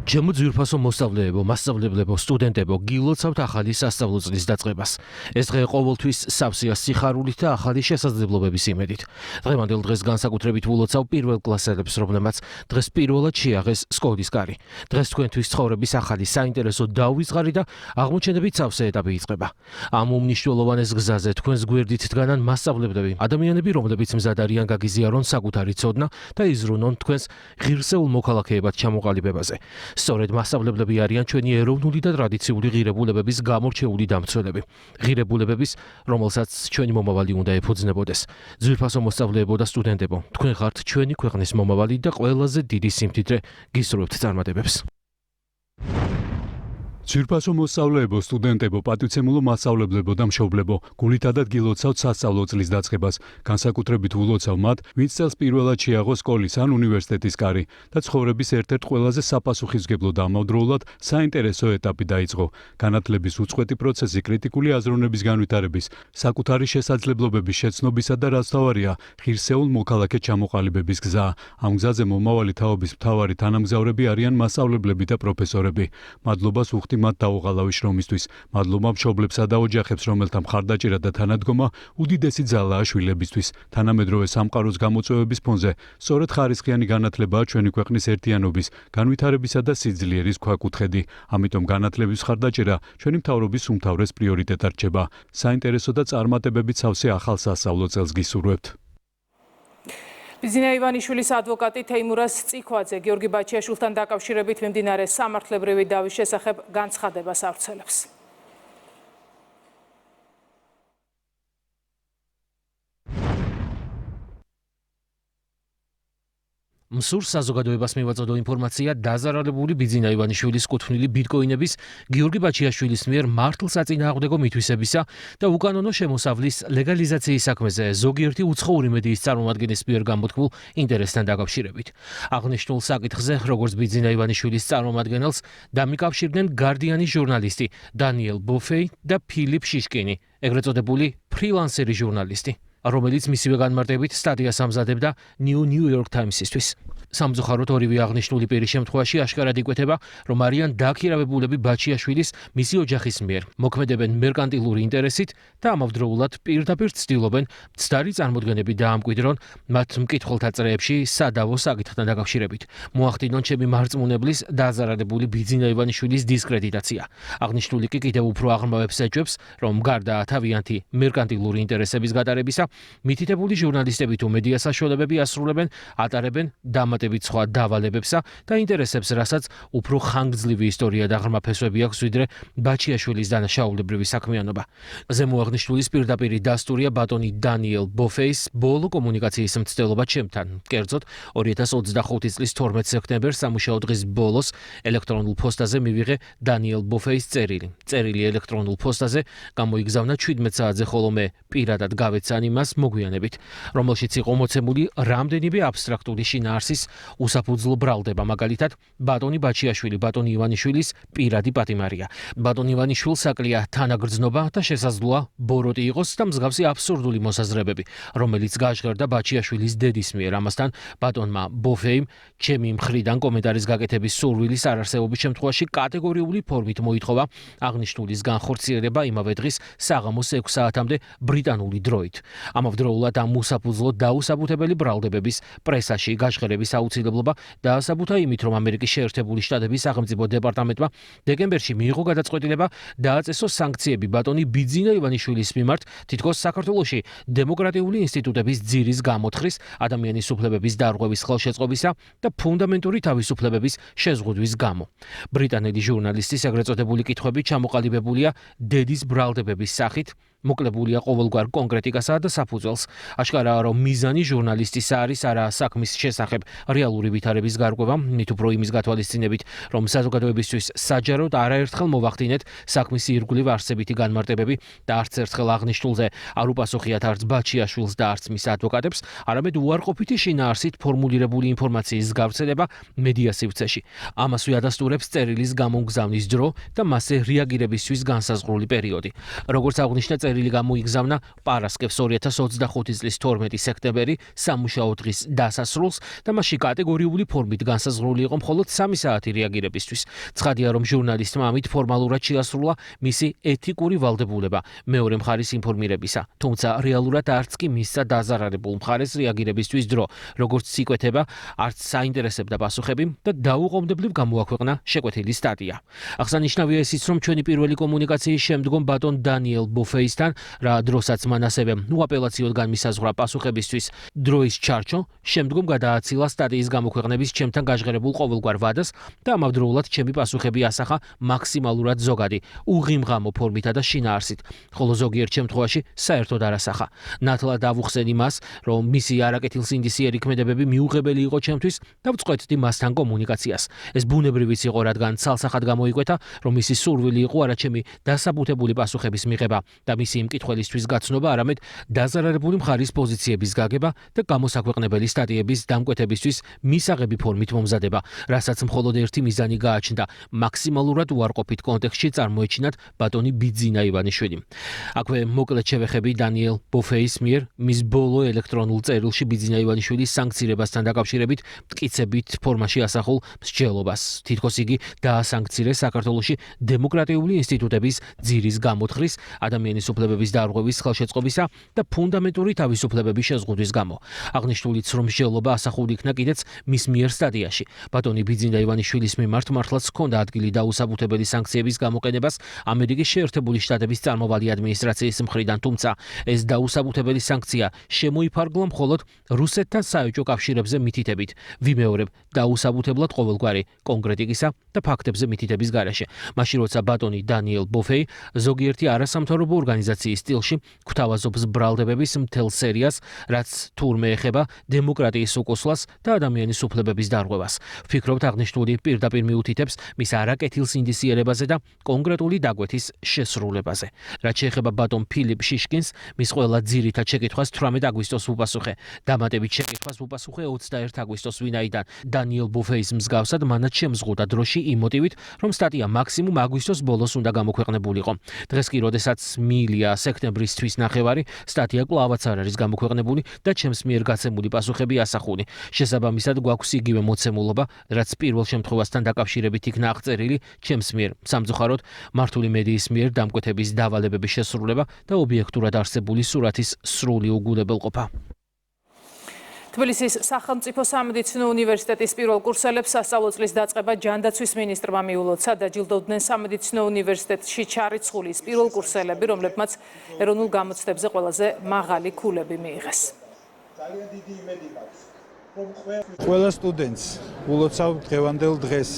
Y: ჩემო ძვირფასო მოსწავლეებო, მასწავლებლებო, სტუდენტებო, გილოცავთ ახალი სასწავლო წლის დაწყებას. ეს დღე ყოველთვის სავსეა სიხარულით და ახალი შესაძლებლობების იმედით. დღევანდელ დღეს განსაკუთრებით ულოცავ პირველ კლასელებს, რომლებმაც დღეს პირველად შეაღეს სკოლის კარი. დღეს თქვენთვის ცხოვრების ახალი საინტერესო დაუვიწყარი და აღმოჩენებით სავსე ეტაპი იწყება. ამ უმნიშვნელოვანეს გზაზე თქვენს გვერდით დგანან მასწავლებლები, ადამიანები, რომლებიც მზად არიან გაგიზიარონ საკუთარი ცოდნა და იზრუნონ თქვენს ღირსეულ მოქალაქეებად ჩამოყალიბებაზე. სწორედ მასწავლებლები არიან ჩვენი ეროვნული და ტრადიციული ღირებულებების გამორჩეული დამცველები. ღირებულებების, რომელსაც ჩვენი მომავალი უნდა ეფუძნებოდეს. ძვირფასო მოსწავლეებო და სტუდენტებო, თქვენ ხართ ჩვენი ქვეყნის მომავალი და ყველაზე დიდი სიმდიდრე გისურვებთ წარმატებებს.
B: ძვირფასო მოსწავლეებო, სტუდენტებო, პატივცემულო მასწავლებლებო და მშობლებო, გულითადად გილოცავთ სასწავლო წლის დაწყებას. განსაკუთრებით ულოცავ მათ, ვინც წელს პირველად შეაღო სკოლის ან უნივერსიტეტის კარი და ცხოვრების ერთ-ერთ ყველაზე საპასუხისმგებლო და ამავდროულად საინტერესო ეტაპი დაიწყო. განათლების უწყვეტი პროცესი კრიტიკული აზროვნების განვითარების, საკუთარი შესაძლებლობების შეცნობისა და რაც თავარია, ღირსეულ მოქალაქედ ჩამოყალიბების გზა. ამ გზაზე მომავალი თაობის მთავარი თანამგზავრები არიან მასწავლებლები და პროფესორები. მადლობას ვუხდი მათ დაუღალავი შრომისთვის. მადლობა მშობლებსა და ოჯახებს, რომელთა მხარდაჭერა და თანადგომა უდიდესი ძალაა შვილებისთვის. თანამედროვე სამყაროს გამოწვევების ფონზე სწორედ ხარისხიანი განათლებაა ჩვენი ქვეყნის ერთიანობის, განვითარებისა და სიძლიერის ქვაკუთხედი. ამიტომ განათლების მხარდაჭერა ჩვენი მთავრობის უმთავრეს პრიორიტეტად რჩება. საინტერესო და წარმატებებით სავსე ახალ სასწავლო წელს გისურვებთ.
A: ბიზინა ივანიშვილის ადვოკატი თეიმურაზ წიქვაძე გიორგი ბაჩიაშვილთან დაკავშირებით მიმდინარე სამართლებრივი დავის შესახებ განცხადებას ავრცელებს.
Y: მსურ საზოგადოებას მივაწოდო ინფორმაცია დაზარალებული ბიძინა ივანიშვილის კუთვნილი ბიტკოინების გიორგი ბაჩიაშვილის მიერ მართლსაწინააღმდეგო მითვისებისა და უკანონო შემოსავლის ლეგალიზაციის საქმეზე ზოგიერთი უცხოური მედიის წარმომადგენლის მიერ გამოთქმულ ინტერესთან დაკავშირებით. აღნიშნულ საკითხზე, როგორც ბიძინა ივანიშვილის წარმომადგენელს, დამიკავშირდნენ გარდიანის ჟურნალისტი დანიელ ბოფეი და ფილიპ შიშკინი, ეგრეთ წოდებული ფრილანსერი ჟურნალისტი, რომელიც მისივე განმარტებით სტატიას ამზადებდა New York Times-ისთვის. სამწუხაროდ ორივე აღნიშნული პირი შემთხვევაში აშკარად იკვეთება, რომ არიან დაქირავებულები ბაჩიაშვილის მისი ოჯახის მიერ, მოქმედებენ მერკანტილური ინტერესით და ამავდროულად პირდაპირ ცდილობენ მცდარი წარმოდგენები დაამკვიდრონ მათ მკითხველთა წრეებში სადავო საკითხთან დაკავშირებით. მოახდინონ ჩემი მარწმუნებლის დაზარალებული ბიძინა ივანიშვილის დისკრედიტაცია. აღნიშნული კი კიდევ უფრო აღრმავებს ეჭვებს, რომ გარდა თავიანთი მერკანტილური ინტერესების გატარებისა, მითითებული ჟურნალისტები თუ მედია საშუალებები ასრულებენ, ატარებენ დამატებით სხვა დავალებებსა და ინტერესებს, რასაც უფრო ხანგრძლივი ისტორია და ღრმა ფესვები აქვს, ვიდრე ბაჩიაშვილის დანაშაულებრივი საქმიანობა. ზემოაღნიშნულის პირდაპირი დასტურია ბატონი დანიელ ბოფეის ბოლო კომუნიკაციის მცდელობა ჩემთან. კერძოდ 2025 წლის 12 სექტემბერს სამუშაო დღის ბოლოს ელექტრონულ პოსტაზე მივიღე დანიელ ბოფეის წერილი. წერილი ელექტრონულ პოსტაზე გამოიგზავნა 17 საათზე, ხოლო მე პირადად გავეცან იმას მოგვიანებით, რომელშიც იყო მოცემული რამდენიმე აბსტრაქტული შინაარსის უსაფუძვლო ბრალდება, მაგალითად, ბატონი ბაჩიაშვილი ბატონი ივანიშვილის პირადი პატიმარია. ბატონი ივანიშვილს აკლია თანაგრძნობა და შესაძლოა ბოროტი იყოს და მსგავსი აბსურდული მოსაზრებები, რომელიც გაჟღერდა ბაჩიაშვილის დედის მიერ. ამასთან ბატონმა ბოფეიმ ჩემი მხრიდან კომენტარის გაკეთების სურვილის არარსებობის შემთხვევაში კატეგორიული ფორმით მოითხოვა აღნიშნულის განხორციელება იმავე დღის საღამოს 6 საათამდე ბრიტანული დროით. ამავდროულად ამ უსაფუძვლო დაუსაბუთებელი ბრალდებების პრესაში გაჟღერების აუცილებლობა დაასაბუთა იმით, რომ ამერიკის შეერთებული შტატების სახელმწიფო დეპარტამენტმა დეკემბერში მიიღო გადაწყვეტილება დააწესო სანქციები ბატონი ბიძინა ივანიშვილის მიმართ, თითქოს საქართველოში დემოკრატიული ინსტიტუტების ძირის გამოთხრის, ადამიანის უფლებების დარღვევის ხელშეწყობისა და ფუნდამენტური თავისუფლებების შეზღუდვის გამო. ბრიტანელი ჟურნალისტის ეგრეთ წოდებული კითხვები ჩამოყალიბებულია დედის ბრალდებების სახით, მოკლებულია ყოველგვარ კონკრეტიკასა და საფუძველს. აშკარაა, რომ მიზანი ჟურნალისტის არის არა საქმის შესახებ რეალური ვითარების გარკვევა, მით უფრო იმის გათვალისწინებით, რომ საზოგადოებისთვის საჯაროდ არაერთხელ მოვახდინეთ საქმის ირგვლივ არსებითი განმარტებები და არც ერთხელ აღნიშნულზე არ უპასუხიათ არც ბაჩიაშვილს და არც მის ადვოკატებს, არამედ უარყოფითი შინაარსით ფორმულირებული ინფორმაციის გავრცელება მედია სივრცეში. ამას ვიადასტურებს წერილის გამომგზავნის დრო და მასზე რეაგირებისთვის განსაზღვრული პერიოდი. როგორც აღნიშნა, წერილი გამოიგზავნა პარასკევს 2025 წლის 12 სექტემბერი სამუშაო დღის დასასრულს და მასში კატეგორიული ფორმით განსაზღვრული იყო მხოლოდ 3 საათი რეაგირებისთვის. ცხადია, რომ ჟურნალისტმა ამით ფორმალურად შეასრულა მისი ეთიკური ვალდებულება მეორე მხარის ინფორმირებისა, თუმცა რეალურად არც კი მისცა დაზარალებულ მხარეს რეაგირებისთვის დრო, როგორც იკვეთება, არც საინტერესებდა პასუხები და დაუყოვნებლივ გამოაქვეყნა შეკვეთილი სტატია. აღსანიშნავია ისიც, რომ ჩვენი პირველი კომუნიკაციის შემდგომ ბატონ დანიელ ბოფეის მისთან, რა დროსაც მან ასევე უაპელაციოდ განმისაზღვრა პასუხებისთვის დროის ჩარჩო, შემდგომ გადააცილა სტატიის გამოქვეყნების ჩემთან გაჟღერებულ ყოველგვარ ვადას და ამავდროულად ჩემი პასუხები ასახა მაქსიმალურად ზოგადი, უღიმღამო ფორმითა და შინაარსით, ხოლო ზოგიერთ შემთხვევაში საერთოდ არასახა. ნათლად ავუხსენი მას, რომ მისი არაკეთილსინდისიერი ქმედებები მიუღებელი იყო ჩემთვის და ვწყვეტდი მასთან კომუნიკაციას. ეს ბუნებრივიც იყო, რადგან ცალსახად გამოიკვეთა, რომ მისი სურვილი იყო არა ჩემი დასაბუთებული პასუხების მიღება და მისი იმ კითხველისთვის გაცნობა, არამედ დაზარალებული მხარის პოზიციების გაგება და გამოსაქვეყნებელი სტატიების დამკვეთებისთვის მისაღები ფორმით მომზადება, რასაც მხოლოდ ერთი მიზანი გააჩნდა: მაქსიმალურად უარყოფით კონტექსტში წარმოეჩინათ ბატონი ბიძინა ივანიშვილი. აქვე მოკლედ შევეხები დანიელ ბოფეის მიერ მის ბოლო ელექტრონულ წერილში ბიძინა ივანიშვილის სანქცირებასთან დაკავშირებით მტკიცებით ფორმაში ასახულ მსჯელობას. თითქოს იგი დაასანქცირეს საქართველოში დემოკრატიული ინსტიტუტების ძირის გამოთხრის, ადამიანის უფლებების დარღვევის ხელშეწყობისა და ფუნდამენტური თავისუფლებების შეზღუდვის გამო. აღნიშნულიც, რომ მსჯელობა ასახული იქნა კიდეც მის მიერ სტატიაში. ბატონი ბიძინა ივანიშვილის მიმართ მართლაც ჰქონდა ადგილი დაუსაბუთებელი სანქციების გამოყენებას ამერიკის შეერთებული შტატების წარმოვალი ადმინისტრაციის მხრიდან, თუმცა ეს დაუსაბუთებელი სანქცია შემოიფარგლა მხოლოდ რუსეთთან საერთო კავშირებზე მითითებით. ვიმეორებ, დაუსაბუთებლად ყოველგვარი კონკრეტიკისა და ფაქტებზე მითითების გარეშე. მაშინ როცა ბატონი დანიელ ბოფეი ზოგიერთი არასამთავრობო ორგანიზაციის სტილში გვთავაზობს ბრალდებების მთელ სერიას, რაც თურმე ეხება დემოკრატიის უკუსლას და ადამიანის უფლებების დარღვევას. ვფიქრობთ, აღნიშნული პირდაპირ მიუთითებს მის არაკეთილსინდისიერებაზე და კონკრეტული დაკვეთის შესრულებაზე. რაც შეეხება ბატონ ფილიპ შიშკინს, მის ყველა ძირითად შეკითხვას 18 აგვისტოს უპასუხე. დამატებით შეკითხვას უპასუხე 21 აგვისტოს, ვინაიდან დანიელ ბოფეის მსგავსად მანაც შემზღუდა დროში იმ მოტივით, რომ სტატია მაქსიმუმ აგვისტოს ბოლოს უნდა გამოქვეყნებულიყო. დღეს კი, როდესაც მიილია სექტემბრის თვის ნახევარი, სტატია კვლავაც არ არის გამოქვეყნებული და ჩემს მიერ გაცემული პასუხები ასახული. შესაბამისად, გვაქვს იგივე მოცემულობა, რაც პირველ შემთხვევასთან დაკავშირებით იქნა აღწერილი ჩემს მიერ. სამწუხაროდ, მართული მედიის მიერ დამკვეთების დავალებების შესრულება და ობიექტურად არსებული სურათის სრული უგულებელყოფა.
A: თბილისის სახელმწიფო სამედიცინო უნივერსიტეტის პირველ კურსელებს სასწავლო წლის დაწყება ჯანდაცვის მინისტრმა მიულოცა. დაჯილდოვდნენ სამედიცინო უნივერსიტეტში ჩარიცხული პირველ კურსელები, რომლებმაც ეროვნულ გამოცდებზე ყველაზე მაღალი ქულები მიიღეს.
C: ყველა სტუდენტს ულოცავ დღევანდელ დღეს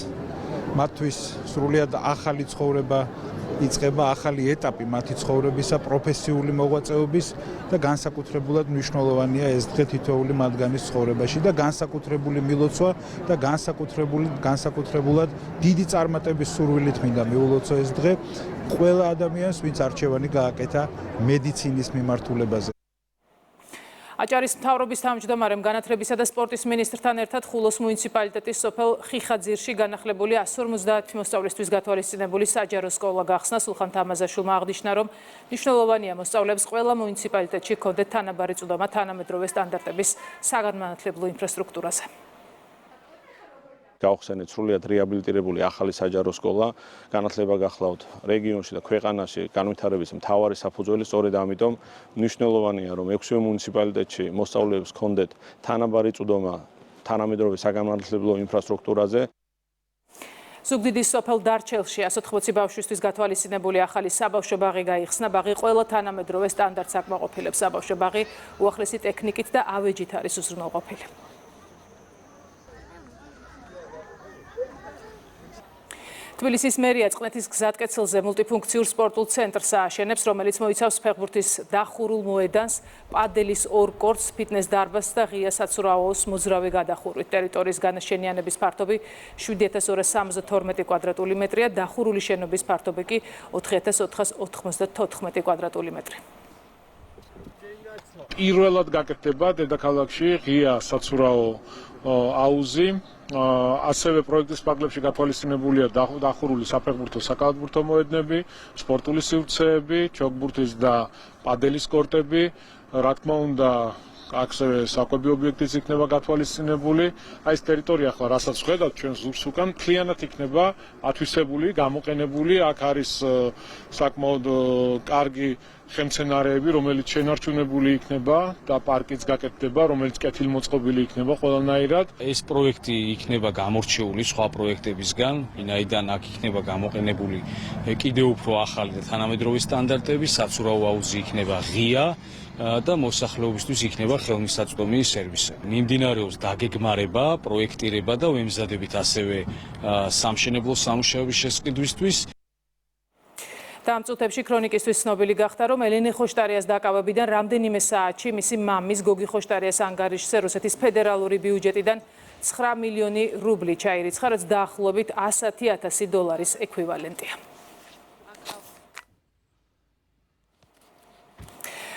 C: მათთვის სრულიად ახალი ცხოვრება იწყება, ახალი ეტაპი მათი ცხოვრებისა, პროფესიული მოღვაწეობის და განსაკუთრებულად მნიშვნელოვანია ეს დღე თითოეული მათგანის ცხოვრებაში და განსაკუთრებული მილოცვა და განსაკუთრებულად დიდი წარმატების სურვილით მინდა მიულოცო ეს დღე ყველა ადამიანს, ვინც არჩევანი გააკეთა მედიცინის მიმართულებაზე.
A: აჭარის მთავრობის თავმჯდომარემ განათლებისა და სპორტის მინისტრთან ერთად ხულოს მუნიციპალიტეტის სოფელ ხიხაძირში განახლებული 150 მოსწავლისთვის გათვალისწინებული საჯარო სკოლა გახსნა. სულხან თამაზაშვილმა აღნიშნა, რომ მნიშვნელოვანია მოსწავლეებს ყველა მუნიციპალიტეტში ჰქონდეთ თანაბარი წვდომა თანამედროვე სტანდარტების საგანმანათლებლო ინფრასტრუქტურაზე.
R: გავხსენეთ სრულიად რეაბილიტირებული ახალი საჯარო სკოლა, განათლება გახლავთ რეგიონში და ქვეყანაში განვითარების მთავარი საფუძველი, სწორედ ამიტომ მნიშვნელოვანია, რომ 6 მუნიციპალიტეტში მოსწავლეებს ჰქონდეთ თანაბარი წვდომა თანამედროვე საგანმანათლებლო ინფრასტრუქტურაზე.
A: ზუგდიდის სოფელ დარჩელში 180 ბავშვისთვის გათვალისწინებული ახალი საბავშვო ბაღი გაიხსნა. ბაღი ყველა თანამედროვე სტანდარტს აკმაყოფილებს. საბავშვო ბაღი უახლესი ტექნიკით და ავეჯით არის უზრუნველყოფილი. თბილისის მერია წყნეთის გზატკეცილზე მულტიფუნქციურ სპორტულ ცენტრს ააშენებს, რომელიც მოიცავს ფეხბურთის დახურულ მოედანს, პადელის 2 კორტს, ფიტნეს დარბაზს და ღია საცურაოს მოძრავი გადახურვით. ტერიტორიის განაშენიანების ფართობი 7272 კვადრატული მეტრია, დახურული შენობის ფართობი კი 4494 კვადრატული მეტრი.
D: პირველად გაკეთდება დედაქალაქში ღია საცურაო აუზი. ასევე პროექტის ფარგლებში გათვალისწინებულია დახურული საფეხბურთო საკალათბურთო მოედნები, სპორტული სივრცეები, ჩოგბურთის და პადელის კორტები. რა თქმა უნდა, ასევე საკვები ობიექტიც იქნება გათვალისწინებული. აი ეს ტერიტორია ახლა რასაც ხედავთ ჩვენ ზურს უკან, მთლიანად იქნება ათვისებული, გამოყენებული. აქ არის საკმაოდ კარგი ხელმცენარეები, რომელიც შენარჩუნებული იქნება და პარკიც გაკეთდება, რომელიც კეთილმოწყობილი იქნება ყველანაირად.
E: ეს პროექტი იქნება გამორჩეული სხვა პროექტებისგან, ვინაიდან აქ იქნება გამოყენებული კიდევ უფრო ახალი და თანამედროვე სტანდარტები, საცურაო აუზი იქნება ღია და მოსახლეობისთვის იქნება ხელმისაწვდომი სერვისები. მიმდინარეობს დაგეგმარება, პროექტირება და ვემზადებით ასევე სამშენებლო სამუშაოების შესყიდვისთვის.
A: Daam წუთებში ქრონიკისთვის ცნობილი გახდა, რომ ელენე ხოშტარიას დაკავებიდან რამდენიმე საათში მისი მამის გოგი ხოშტარიას ანგარიშზე რუსეთის ფედერალური ბიუჯეტიდან 9 მილიონი რუბლი ჩაირიცხა, რაც დაახლოებით $110,000 ექვივალენტია.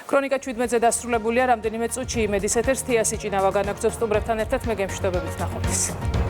A: ქრონიკა 17-ზე დასრულებულია, რამდენიმე წუთში იმედის ეთერს თეა სიჭინავა განაგრძობს სტუმრებთან ერთად, მე გემშვიდობებით ნახვამდის.